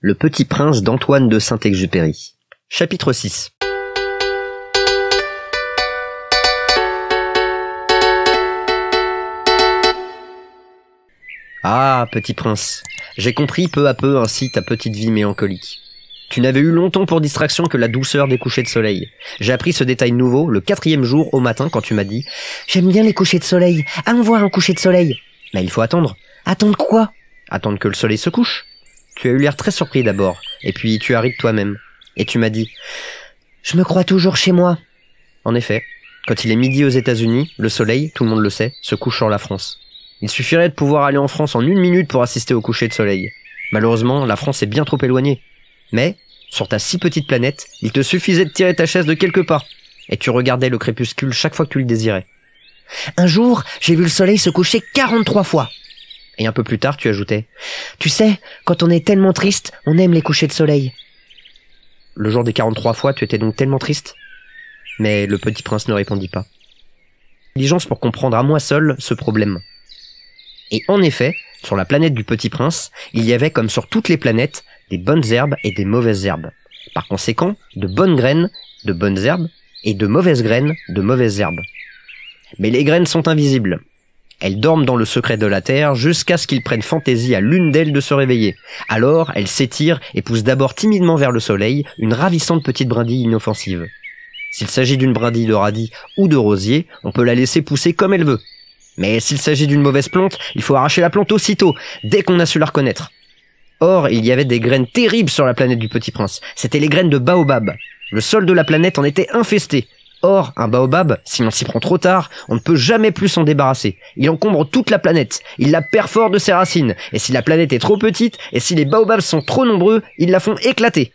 Le Petit Prince d'Antoine de Saint-Exupéry. Chapitre 6. Ah, petit prince, j'ai compris peu à peu ainsi ta petite vie mélancolique. Tu n'avais eu longtemps pour distraction que la douceur des couchers de soleil. J'ai appris ce détail nouveau le 4e jour au matin quand tu m'as dit « J'aime bien les couchers de soleil, allons voir un coucher de soleil !» Mais il faut attendre. Attendre quoi? Attendre que le soleil se couche. Tu as eu l'air très surpris d'abord, et puis tu as ri de toi-même. Et tu m'as dit « Je me crois toujours chez moi !» En effet, quand il est midi aux États-Unis, le soleil, tout le monde le sait, se couche sur la France. Il suffirait de pouvoir aller en France en 1 minute pour assister au coucher de soleil. Malheureusement, la France est bien trop éloignée. Mais, sur ta si petite planète, il te suffisait de tirer ta chaise de quelques pas, et tu regardais le crépuscule chaque fois que tu le désirais. Un jour, j'ai vu le soleil se coucher 43 fois. Et un peu plus tard, tu ajoutais « Tu sais, quand on est tellement triste, on aime les couchers de soleil. » Le jour des 43 fois, tu étais donc tellement triste? Mais le petit prince ne répondit pas. Diligence pour comprendre à moi seul ce problème. Et en effet, sur la planète du Petit Prince, il y avait, comme sur toutes les planètes, des bonnes herbes et des mauvaises herbes. Par conséquent, de bonnes graines, de bonnes herbes, et de mauvaises graines, de mauvaises herbes. Mais les graines sont invisibles. Elles dorment dans le secret de la terre jusqu'à ce qu'il prenne fantaisie à l'une d'elles de se réveiller. Alors, elles s'étirent et poussent d'abord timidement vers le soleil une ravissante petite brindille inoffensive. S'il s'agit d'une brindille de radis ou de rosier, on peut la laisser pousser comme elle veut. Mais s'il s'agit d'une mauvaise plante, il faut arracher la plante aussitôt, dès qu'on a su la reconnaître. Or, il y avait des graines terribles sur la planète du Petit Prince. C'étaient les graines de baobab. Le sol de la planète en était infesté. Or, un baobab, si l'on s'y prend trop tard, on ne peut jamais plus s'en débarrasser. Il encombre toute la planète. Il la perfore de ses racines. Et si la planète est trop petite, et si les baobabs sont trop nombreux, ils la font éclater.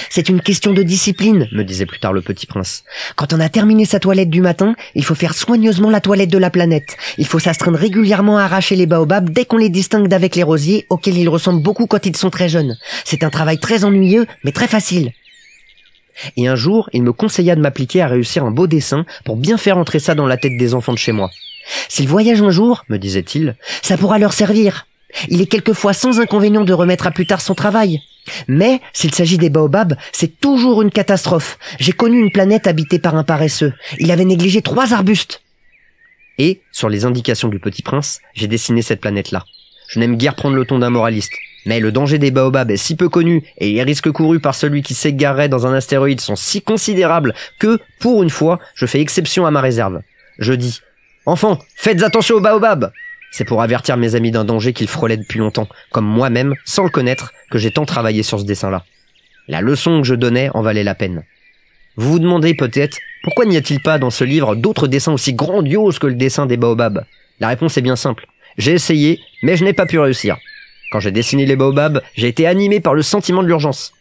C'est une question de discipline, me disait plus tard le Petit Prince. Quand on a terminé sa toilette du matin, il faut faire soigneusement la toilette de la planète. Il faut s'astreindre régulièrement à arracher les baobabs dès qu'on les distingue d'avec les rosiers, auxquels ils ressemblent beaucoup quand ils sont très jeunes. C'est un travail très ennuyeux, mais très facile. Et un jour, il me conseilla de m'appliquer à réussir un beau dessin pour bien faire entrer ça dans la tête des enfants de chez moi. S'ils voyagent un jour, me disait-il, ça pourra leur servir. Il est quelquefois sans inconvénient de remettre à plus tard son travail. Mais, s'il s'agit des baobabs, c'est toujours une catastrophe. J'ai connu une planète habitée par un paresseux. Il avait négligé 3 arbustes. Et, sur les indications du Petit Prince, j'ai dessiné cette planète-là. Je n'aime guère prendre le ton d'un moraliste. Mais le danger des baobabs est si peu connu et les risques courus par celui qui s'égarerait dans un astéroïde sont si considérables que, pour une fois, je fais exception à ma réserve. Je dis « Enfants, faites attention aux baobabs !» C'est pour avertir mes amis d'un danger qu'ils frôlaient depuis longtemps, comme moi-même, sans le connaître, que j'ai tant travaillé sur ce dessin-là. La leçon que je donnais en valait la peine. Vous vous demandez peut-être, pourquoi n'y a-t-il pas dans ce livre d'autres dessins aussi grandioses que le dessin des baobabs? La réponse est bien simple. J'ai essayé, mais je n'ai pas pu réussir. Quand j'ai dessiné les baobabs, j'ai été animé par le sentiment de l'urgence.